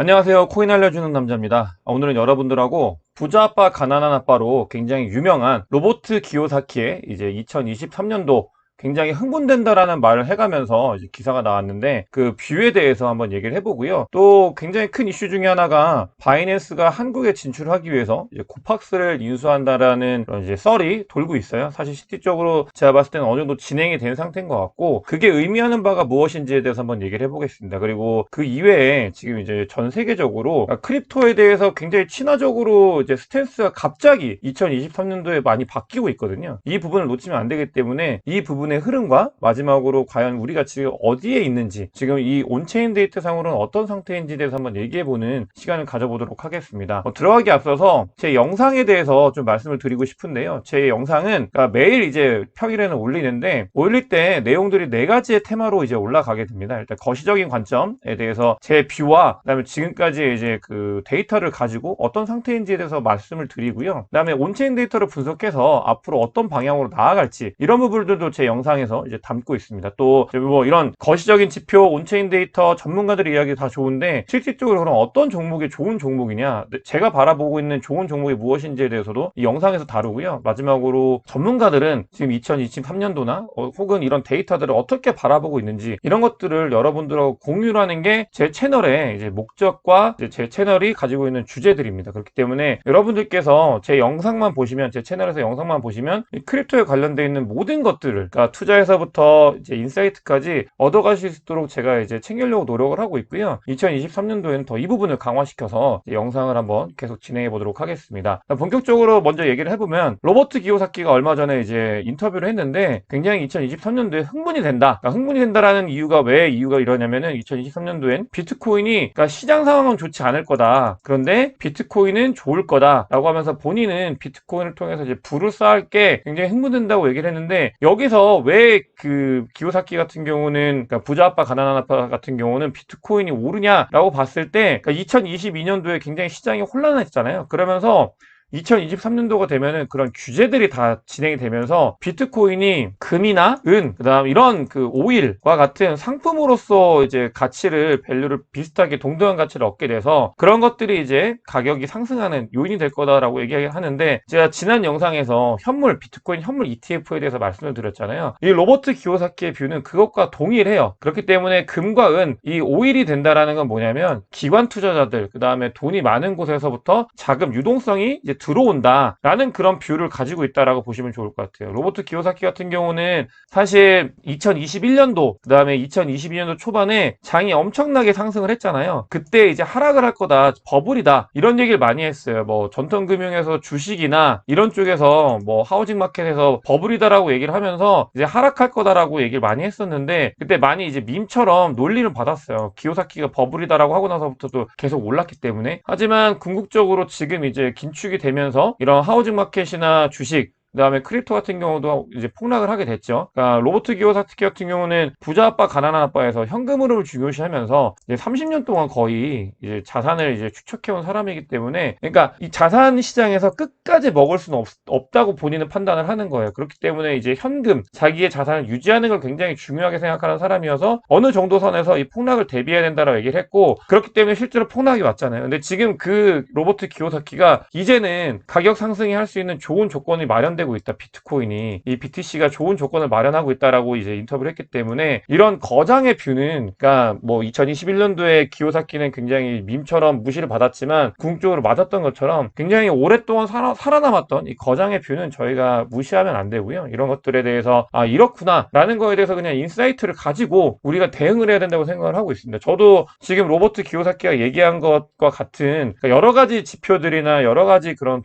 안녕하세요. 코인 알려주는 남자입니다. 오늘은 여러분들하고 부자 아빠 가난한 아빠로 굉장히 유명한 로버트 기요사키의 이제 2023년도 굉장히 흥분된다라는 말을 해가면서 이제 기사가 나왔는데 그 뷰에 대해서 한번 얘기를 해보고요. 또 굉장히 큰 이슈 중에 하나가 바이낸스가 한국에 진출하기 위해서 이제 코팍스를 인수한다라는 그런 이제 썰이 돌고 있어요. 사실 실질적으로 제가 봤을 때는 어느 정도 진행이 된 상태인 것 같고 그게 의미하는 바가 무엇인지에 대해서 한번 얘기를 해보겠습니다. 그리고 그 이외에 지금 이제 전 세계적으로 크립토에 대해서 굉장히 친화적으로 이제 스탠스가 갑자기 2023년도에 많이 바뀌고 있거든요. 이 부분을 놓치면 안 되기 때문에 이 부분의 흐름과 마지막으로 과연 우리가 지금 어디에 있는지, 지금 이 온체인 데이터 상으로는 어떤 상태인지에 대해서 한번 얘기해보는 시간을 가져보도록 하겠습니다. 들어가기 앞서서 제 영상에 대해서 좀 말씀을 드리고 싶은데요. 제 영상은 매일 이제 평일에는 올리는데 올릴 때 내용들이 네 가지의 테마로 이제 올라가게 됩니다. 일단 거시적인 관점에 대해서 제 뷰와 그다음에 지금까지 이제 그 데이터를 가지고 어떤 상태인지에 대해서 말씀을 드리고요. 그다음에 온체인 데이터를 분석해서 앞으로 어떤 방향으로 나아갈지 이런 부분들도 제 영상에서 이제 담고 있습니다. 또 뭐 이런 거시적인 지표, 온체인 데이터 전문가들의 이야기 다 좋은데 실질적으로 그럼 어떤 종목이 좋은 종목이냐, 제가 바라보고 있는 좋은 종목이 무엇인지에 대해서도 이 영상에서 다루고요. 마지막으로 전문가들은 지금 2023년도나 혹은 이런 데이터들을 어떻게 바라보고 있는지 이런 것들을 여러분들하고 공유를 하는 게 제 채널의 이제 목적과 이제 제 채널이 가지고 있는 주제들입니다. 그렇기 때문에 여러분들께서 제 영상만 보시면, 제 채널에서 영상만 보시면 이 크립토에 관련되어 있는 모든 것들을, 그러니까 투자에서부터 이제 인사이트까지 얻어가실 수 있도록 제가 이제 챙기려고 노력을 하고 있고요. 2023년도에는 더 이 부분을 강화시켜서 영상을 한번 계속 진행해 보도록 하겠습니다. 본격적으로 먼저 얘기를 해보면 로버트 기요사키가 얼마 전에 이제 인터뷰를 했는데 굉장히 2023년도에 흥분이 된다. 그러니까 흥분이 된다라는 이유가 왜 이유가 이러냐면은 2023년도엔 비트코인이 그러니까 시장 상황은 좋지 않을 거다. 그런데 비트코인은 좋을 거다라고 하면서 본인은 비트코인을 통해서 이제 부를 쌓을 게 굉장히 흥분된다고 얘기를 했는데 여기서 왜 그 기요사키 같은 경우는 그러니까 부자 아빠 가난한 아빠 같은 경우는 비트코인이 오르냐라고 봤을 때 그러니까 2022년도에 굉장히 시장이 혼란했잖아요. 그러면서 2023년도가 되면은 그런 규제들이 다 진행이 되면서 비트코인이 금이나 은, 그다음 이런 그 오일과 같은 상품으로서 이제 가치를, 밸류를 비슷하게 동등한 가치를 얻게 돼서 그런 것들이 이제 가격이 상승하는 요인이 될 거다라고 얘기하는데 제가 지난 영상에서 현물, 비트코인 현물 ETF에 대해서 말씀을 드렸잖아요. 이 로버트 기요사키의 뷰는 그것과 동일해요. 그렇기 때문에 금과 은, 이 오일이 된다라는 건 뭐냐면 기관 투자자들, 그다음에 돈이 많은 곳에서부터 자금 유동성이 이제 들어온다라는 그런 뷰를 가지고 있다라고 보시면 좋을 것 같아요. 로버트 기요사키 같은 경우는 사실 2021년도 그다음에 2022년도 초반에 장이 엄청나게 상승을 했잖아요. 그때 이제 하락을 할 거다, 버블이다 이런 얘기를 많이 했어요. 뭐 전통금융에서 주식이나 이런 쪽에서 뭐 하우징 마켓에서 버블이다라고 얘기를 하면서 이제 하락할 거다라고 얘기를 많이 했었는데 그때 많이 이제 밈처럼 논리를 받았어요. 기요사키가 버블이다라고 하고 나서부터도 계속 올랐기 때문에. 하지만 궁극적으로 지금 이제 긴축이 되면서 이런 하우징 마켓이나 주식, 그다음에 크립토 같은 경우도 이제 폭락을 하게 됐죠. 그러니까 로버트 기요사키 같은 경우는 부자 아빠 가난한 아빠에서 현금 흐름을 중요시하면서 이제 30년 동안 거의 이제 자산을 이제 축적해온 사람이기 때문에, 그러니까 이 자산 시장에서 끝까지 먹을 수는 없다고 본인은 판단을 하는 거예요. 그렇기 때문에 이제 현금, 자기의 자산을 유지하는 걸 굉장히 중요하게 생각하는 사람이어서 어느 정도 선에서 이 폭락을 대비해야 된다라고 얘기를 했고, 그렇기 때문에 실제로 폭락이 왔잖아요. 근데 지금 그 로버트 기요사키가 이제는 가격 상승이 할 수 있는 좋은 조건이 마련되고 있다. 비트코인이, 이 BTC가 좋은 조건을 마련하고 있다라고 이제 인터뷰를 했기 때문에 이런 거장의 뷰는, 그러니까 뭐 2021년도에 기요사키는 굉장히 밈처럼 무시를 받았지만 궁극적으로 맞았던 것처럼 굉장히 오랫동안 살아남았던 이 거장의 뷰는 저희가 무시하면 안 되고요. 이런 것들에 대해서 아 이렇구나 라는 거에 대해서 그냥 인사이트를 가지고 우리가 대응을 해야 된다고 생각을 하고 있습니다. 저도 지금 로버트 기요사키가 얘기한 것과 같은 그러니까 여러 가지 지표들이나 여러 가지 그런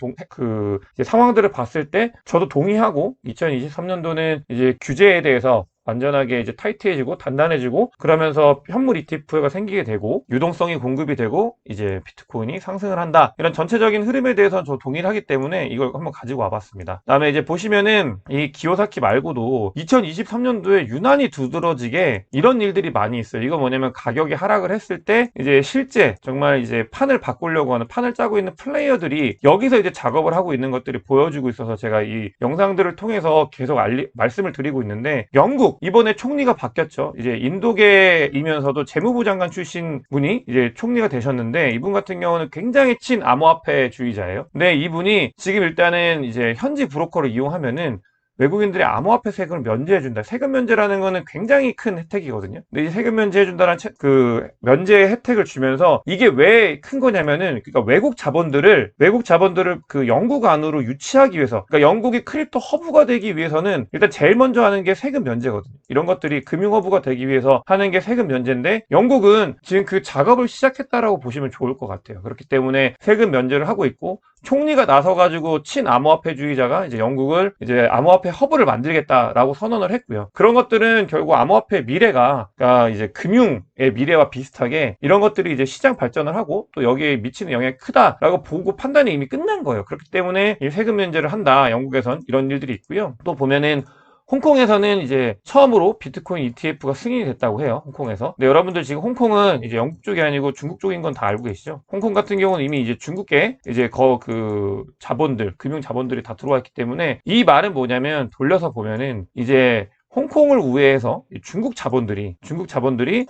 이제 상황들을 봤을 때 저도 동의하고 2023년도는 이제 규제에 대해서 완전하게 이제 타이트해지고 단단해지고 그러면서 현물 ETF가 생기게 되고 유동성이 공급이 되고 이제 비트코인이 상승을 한다. 이런 전체적인 흐름에 대해서 저 동의를 하기 때문에 이걸 한번 가지고 와봤습니다. 그다음에 이제 보시면은 이 기요사키 말고도 2023년도에 유난히 두드러지게 이런 일들이 많이 있어요. 이거 뭐냐면 가격이 하락을 했을 때 이제 실제 정말 이제 판을 바꾸려고 하는, 판을 짜고 있는 플레이어들이 여기서 이제 작업을 하고 있는 것들이 보여주고 있어서 제가 이 영상들을 통해서 계속 말씀을 드리고 있는데 영국 미국 이번에 총리가 바뀌었죠. 이제 인도계이면서도 재무부 장관 출신 분이 이제 총리가 되셨는데, 이분 같은 경우는 굉장히 친암호화폐주의자예요. 근데 이분이 지금 일단은 이제 현지 브로커를 이용하면은 외국인들이 암호화폐 세금을 면제해준다. 세금 면제라는 거는 굉장히 큰 혜택이거든요. 근데 이 세금 면제해준다는 그 면제 혜택을 주면서 이게 왜 큰 거냐면은, 그러니까 외국 자본들을 그 영국 안으로 유치하기 위해서, 그러니까 영국이 크립토 허브가 되기 위해서는 일단 제일 먼저 하는 게 세금 면제거든요. 이런 것들이 금융 허브가 되기 위해서 하는 게 세금 면제인데, 영국은 지금 그 작업을 시작했다라고 보시면 좋을 것 같아요. 그렇기 때문에 세금 면제를 하고 있고, 총리가 나서가지고 친암호화폐주의자가 이제 영국을 이제 암호화폐 허브를 만들겠다라고 선언을 했고요. 그런 것들은 결국 암호화폐 미래가, 그러니까 이제 금융의 미래와 비슷하게 이런 것들이 이제 시장 발전을 하고 또 여기에 미치는 영향이 크다라고 보고 판단이 이미 끝난 거예요. 그렇기 때문에 이 세금 면제를 한다. 영국에선 이런 일들이 있고요. 또 보면은 홍콩에서는 이제 처음으로 비트코인 ETF가 승인이 됐다고 해요. 홍콩에서. 근데 여러분들 지금 홍콩은 이제 영국 쪽이 아니고 중국 쪽인 건 다 알고 계시죠? 홍콩 같은 경우는 이미 이제 중국계 이제 그 자본들, 금융 자본들이 다 들어와 있기 때문에, 이 말은 뭐냐면 돌려서 보면은 이제 홍콩을 우회해서 중국 자본들이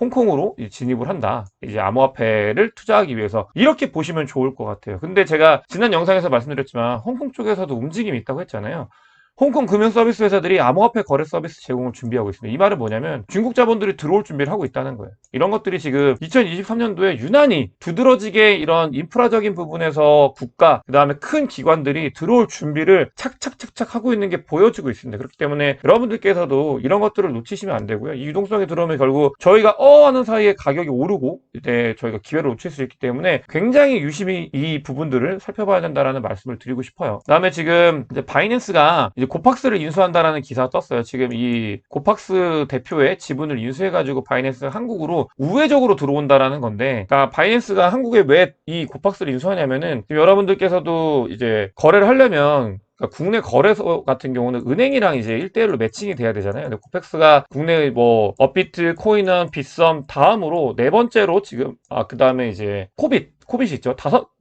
홍콩으로 진입을 한다. 이제 암호화폐를 투자하기 위해서, 이렇게 보시면 좋을 것 같아요. 근데 제가 지난 영상에서 말씀드렸지만 홍콩 쪽에서도 움직임이 있다고 했잖아요. 홍콩 금융 서비스 회사들이 암호화폐 거래 서비스 제공을 준비하고 있습니다. 이 말은 뭐냐면 중국 자본들이 들어올 준비를 하고 있다는 거예요. 이런 것들이 지금 2023년도에 유난히 두드러지게 이런 인프라적인 부분에서 국가, 그 다음에 큰 기관들이 들어올 준비를 착착착착 하고 있는 게 보여지고 있습니다. 그렇기 때문에 여러분들께서도 이런 것들을 놓치시면 안 되고요. 이 유동성이 들어오면 결국 저희가 하는 사이에 가격이 오르고 이제 저희가 기회를 놓칠 수 있기 때문에 굉장히 유심히 이 부분들을 살펴봐야 된다는 말씀을 드리고 싶어요. 그 다음에 지금 이제 바이낸스가 이제 고팍스를 인수한다라는 기사가 떴어요. 지금 이 고팍스 대표의 지분을 인수해가지고 바이낸스가 한국으로 우회적으로 들어온다라는 건데, 그러니까 바이낸스가 한국에 왜 이 고팍스를 인수하냐면은, 지금 여러분들께서도 이제 거래를 하려면, 그러니까 국내 거래소 같은 경우는 은행이랑 이제 1대1로 매칭이 돼야 되잖아요. 근데 코펙스가 국내 뭐 업비트, 코인원, 빗썸 다음으로 네 번째로 지금, 그 다음에 이제 코빗이 있죠.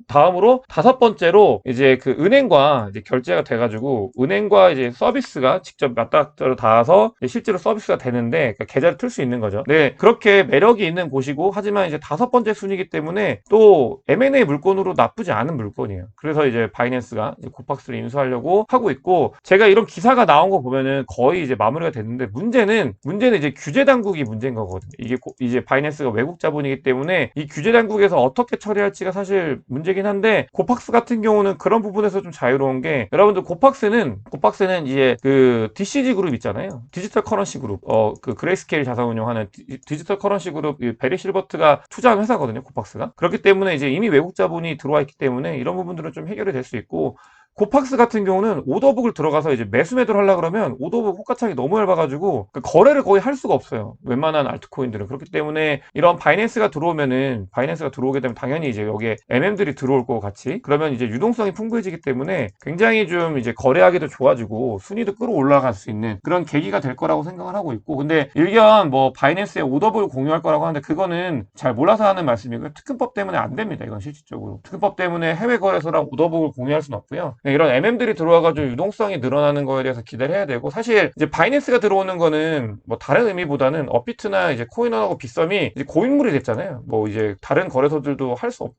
다음으로 다섯 번째로 이제 그 은행과 이제 결제가 돼가지고 은행과 이제 서비스가 직접 맞닥뜨려 닿아서 실제로 서비스가 되는데, 그러니까 계좌를 틀 수 있는 거죠. 네, 그렇게 매력이 있는 곳이고, 하지만 이제 다섯 번째 순위이기 때문에 또 M&A 물건으로 나쁘지 않은 물건이에요. 그래서 이제 바이낸스가 이제 고팍스를 인수하려고 하고 있고, 제가 이런 기사가 나온 거 보면은 거의 이제 마무리가 됐는데, 문제는 이제 규제 당국이 문제인 거거든요. 이게 이제 바이낸스가 외국 자본이기 때문에 이 규제 당국에서 어떻게 처리할지가 사실 문제긴 한데, 고팍스 같은 경우는 그런 부분에서 좀 자유로운 게, 여러분들 고팍스는 이제 그 DCG 그룹 있잖아요. 디지털 커런시 그룹, 그 그레이스케일 자산 운용하는 디지털 커런시 그룹 베리 실버트가 투자한 회사거든요. 고팍스가. 그렇기 때문에 이제 이미 외국 자본이 들어와 있기 때문에 이런 부분들은 좀 해결이 될 수 있고, 고팍스 같은 경우는 오더북을 들어가서 이제 매수매도를 하려고 그러면 오더북 호가창이 너무 얇아가지고 그 거래를 거의 할 수가 없어요. 웬만한 알트코인들은. 그렇기 때문에 이런 바이낸스가 들어오게 되면 당연히 이제 여기에 MM들이 들어올 거고 같이, 그러면 이제 유동성이 풍부해지기 때문에 굉장히 좀 이제 거래하기도 좋아지고 순위도 끌어올라갈 수 있는 그런 계기가 될 거라고 생각을 하고 있고, 근데 일견 뭐 바이낸스에 오더북을 공유할 거라고 하는데 그거는 잘 몰라서 하는 말씀이고요. 특근법 때문에 안 됩니다. 이건 실질적으로. 특근법 때문에 해외 거래소랑 오더북을 공유할 수는 없고요. 이런 MM들이 들어와가지고 유동성이 늘어나는 거에 대해서 기대를 해야 되고, 사실 이제 바이낸스가 들어오는 거는 뭐 다른 의미보다는 업비트나 이제 코인원하고 빗썸이 이제 고인물이 됐잖아요. 뭐 이제 다른 거래소들도 할 수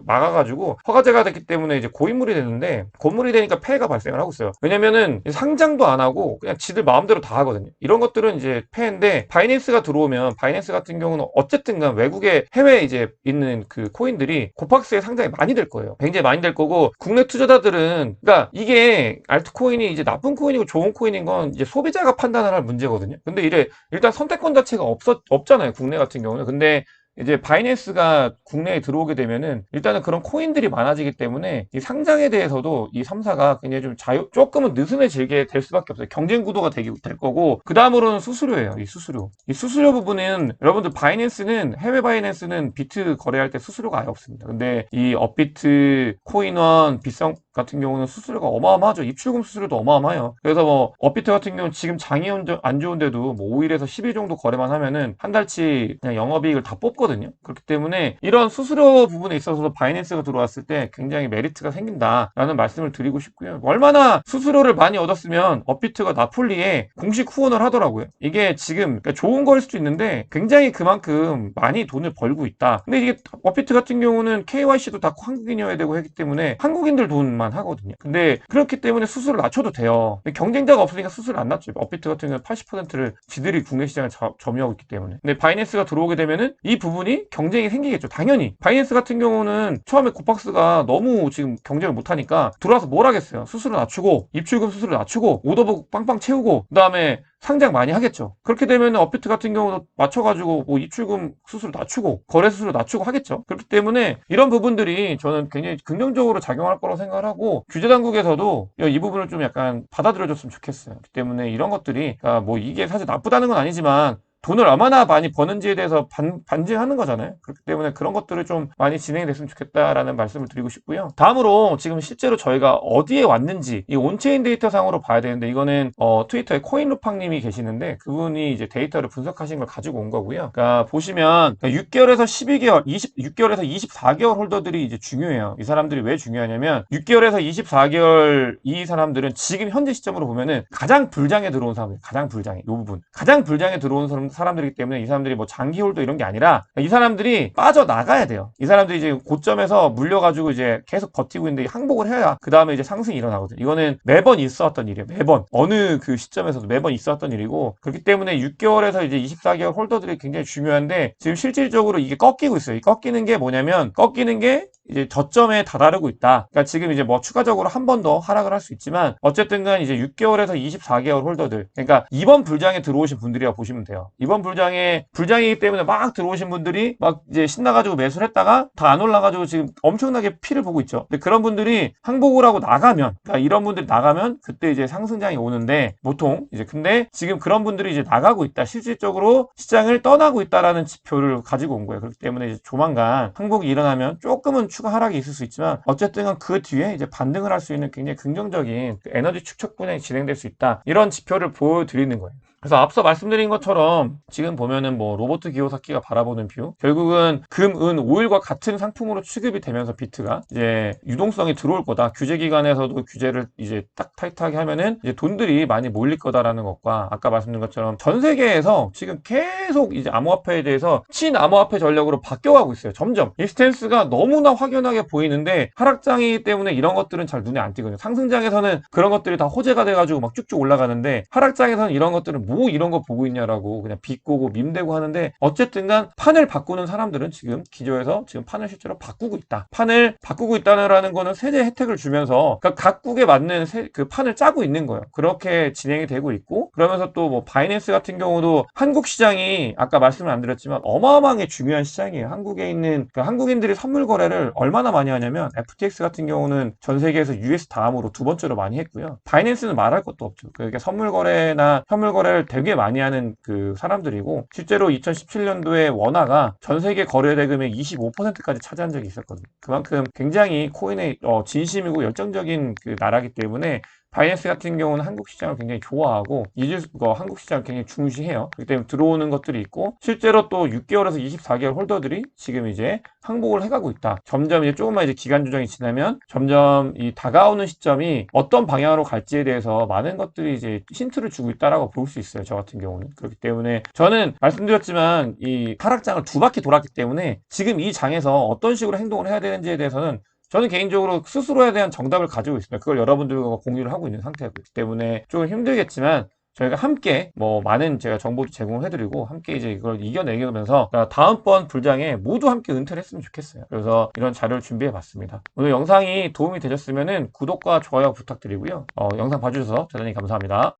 막아가지고 허가제가 됐기 때문에 이제 고인물이 됐는데, 고인물이 되니까 폐해가 발생을 하고 있어요. 왜냐면은 상장도 안 하고 그냥 지들 마음대로 다 하거든요. 이런 것들은 이제 폐해인데, 바이낸스가 들어오면 바이낸스 같은 경우는 어쨌든 간 외국에 해외에 이제 있는 그 코인들이 고팍스에 상장이 많이 될 거예요. 굉장히 많이 될 거고, 국내 투자자들은, 그러니까 이게 알트코인이 이제 나쁜 코인이고 좋은 코인인 건 이제 소비자가 판단을 할 문제거든요. 근데 일단 선택권 자체가 없잖아요. 국내 같은 경우는. 근데 이제 바이낸스가 국내에 들어오게 되면은 일단은 그런 코인들이 많아지기 때문에 이 상장에 대해서도 이 3사가 굉장히 좀 조금은 느슨해지게 될 수밖에 없어요. 경쟁 구도가 될 거고, 그 다음으로는 수수료예요. 이 수수료 부분은, 여러분들 해외 바이낸스는 비트 거래할 때 수수료가 아예 없습니다. 근데 이 업비트, 코인원, 빗썸 같은 경우는 수수료가 어마어마하죠. 입출금 수수료도 어마어마해요. 그래서 뭐 업비트 같은 경우는 지금 장이 안 좋은데도 뭐 5일에서 10일 정도 거래만 하면은 한 달치 그냥 영업이익을 다 뽑거든요. 그렇기 때문에 이런 수수료 부분에 있어서도 바이낸스가 들어왔을 때 굉장히 메리트가 생긴다라는 말씀을 드리고 싶고요. 얼마나 수수료를 많이 얻었으면 업비트가 나폴리에 공식 후원을 하더라고요. 이게 지금 그러니까 좋은 거일 수도 있는데 굉장히 그만큼 많이 돈을 벌고 있다. 근데 이게 업비트 같은 경우는 KYC도 다 한국인이어야 되고 하기 때문에 한국인들 돈만 하거든요. 근데 그렇기 때문에 수수료를 낮춰도 돼요. 근데 경쟁자가 없으니까 수수료를 안 낮죠. 업비트 같은 경우는 80%를 지들이 국내 시장을 점유하고 있기 때문에. 근데 바이낸스가 들어오게 되면은 이 부분이 경쟁이 생기겠죠. 당연히. 바이낸스 같은 경우는 처음에 코팍스가 너무 지금 경쟁을 못하니까 들어와서 뭘 하겠어요. 수수료 낮추고 입출금 수수료 낮추고 오더북 빵빵 채우고 그다음에 상장 많이 하겠죠. 그렇게 되면 업비트 같은 경우도 맞춰가지고 뭐 입출금 수수료 낮추고 거래 수수료 낮추고 하겠죠. 그렇기 때문에 이런 부분들이 저는 굉장히 긍정적으로 작용할 거라고 생각을 하고 규제 당국에서도 이 부분을 좀 약간 받아들여줬으면 좋겠어요. 그렇기 때문에 이런 것들이 뭐 이게 사실 나쁘다는 건 아니지만 돈을 얼마나 많이 버는지에 대해서 반증하는 거잖아요. 그렇기 때문에 그런 것들을 좀 많이 진행이 됐으면 좋겠다라는 말씀을 드리고 싶고요. 다음으로 지금 실제로 저희가 어디에 왔는지 이 온체인 데이터 상으로 봐야 되는데 이거는 트위터에 코인루팡님이 계시는데 그분이 이제 데이터를 분석하신 걸 가지고 온 거고요. 그러니까 보시면 6개월에서 12개월, 6개월에서 24개월 홀더들이 이제 중요해요. 이 사람들이 왜 중요하냐면 6개월에서 24개월 이 사람들은 지금 현재 시점으로 보면은 가장 불장에 들어온 사람들, 가장 불장에 이 부분, 가장 불장에 들어온 사람들이기 때문에 이 사람들이 뭐 장기 홀더 이런 게 아니라 이 사람들이 빠져나가야 돼요. 이 사람들이 이제 고점에서 물려가지고 이제 계속 버티고 있는데 항복을 해야 그 다음에 이제 상승이 일어나거든요. 이거는 매번 있었던 일이에요. 매번 어느 그 시점에서도 매번 있었던 일이고 그렇기 때문에 6개월에서 이제 24개월 홀더들이 굉장히 중요한데 지금 실질적으로 이게 꺾이고 있어요. 이 꺾이는 게 뭐냐면 꺾이는 게 이제 저점에 다다르고 있다. 그러니까 지금 이제 뭐 추가적으로 한 번 더 하락을 할 수 있지만 어쨌든 간 이제 6개월에서 24개월 홀더들 그러니까 이번 불장에 들어오신 분들이라고 보시면 돼요. 이번 불장이기 때문에 막 들어오신 분들이 막 이제 신나가지고 매수를 했다가 다 안 올라가지고 지금 엄청나게 피를 보고 있죠. 근데 그런 분들이 항복을 하고 나가면 그러니까 이런 분들이 나가면 그때 이제 상승장이 오는데 보통 이제 근데 지금 그런 분들이 이제 나가고 있다. 실질적으로 시장을 떠나고 있다라는 지표를 가지고 온 거예요. 그렇기 때문에 이제 조만간 항복이 일어나면 조금은 추가 하락이 있을 수 있지만 어쨌든 그 뒤에 이제 반등을 할 수 있는 굉장히 긍정적인 에너지 축적 분양이 진행될 수 있다. 이런 지표를 보여드리는 거예요. 그래서 앞서 말씀드린 것처럼 지금 보면은 뭐 로버트 기요사키가 바라보는 뷰 결국은 금, 은, 오일과 같은 상품으로 취급이 되면서 비트가 이제 유동성이 들어올 거다. 규제 기관에서도 규제를 이제 딱 타이트하게 하면은 이제 돈들이 많이 몰릴 거다라는 것과 아까 말씀드린 것처럼 전 세계에서 지금 계속 이제 암호화폐에 대해서 친암호화폐 전략으로 바뀌어가고 있어요. 점점 이 스탠스가 너무나 확연하게 보이는데 하락장이기 때문에 이런 것들은 잘 눈에 안 띄거든요. 상승장에서는 그런 것들이 다 호재가 돼가지고 막 쭉쭉 올라가는데 하락장에서는 이런 것들은 뭐 이런 거 보고 있냐라고 그냥 비꼬고 밈대고 하는데 어쨌든 간 판을 바꾸는 사람들은 지금 기조에서 지금 판을 실제로 바꾸고 있다. 판을 바꾸고 있다는 거는 세제 혜택을 주면서 그러니까 각국에 맞는 그 판을 짜고 있는 거예요. 그렇게 진행이 되고 있고 그러면서 또 뭐 바이낸스 같은 경우도 한국 시장이 아까 말씀을 안 드렸지만 어마어마하게 중요한 시장이에요. 한국에 있는 그러니까 한국인들이 선물 거래를 얼마나 많이 하냐면 FTX 같은 경우는 전 세계에서 US 다음으로 두 번째로 많이 했고요. 바이낸스는 말할 것도 없죠. 그러니까 선물 거래나 현물 거래를 되게 많이 하는 그 사람들이고 실제로 2017년도에 원화가 전 세계 거래 대금의 25%까지 차지한 적이 있었거든요. 그만큼 굉장히 코인의 진심이고 열정적인 그 나라기 때문에 바이낸스 같은 경우는 한국 시장을 굉장히 좋아하고 한국 시장을 굉장히 중시해요. 그렇기 때문에 들어오는 것들이 있고 실제로 또 6개월에서 24개월 홀더들이 지금 이제 항복을 해가고 있다. 점점 이제 조금만 이제 기간 조정이 지나면 점점 이 다가오는 시점이 어떤 방향으로 갈지에 대해서 많은 것들이 이제 힌트를 주고 있다라고 볼 수 있어요. 저 같은 경우는. 그렇기 때문에 저는 말씀드렸지만 이 하락장을 두 바퀴 돌았기 때문에 지금 이 장에서 어떤 식으로 행동을 해야 되는지에 대해서는 저는 개인적으로 스스로에 대한 정답을 가지고 있습니다. 그걸 여러분들과 공유를 하고 있는 상태이기 때문에 조금 힘들겠지만 저희가 함께 뭐 많은 제가 정보도 제공을 해드리고 함께 이제 이걸 이겨내면서 다음번 불장에 모두 함께 은퇴를 했으면 좋겠어요. 그래서 이런 자료를 준비해 봤습니다. 오늘 영상이 도움이 되셨으면 구독과 좋아요 부탁드리고요. 영상 봐주셔서 대단히 감사합니다.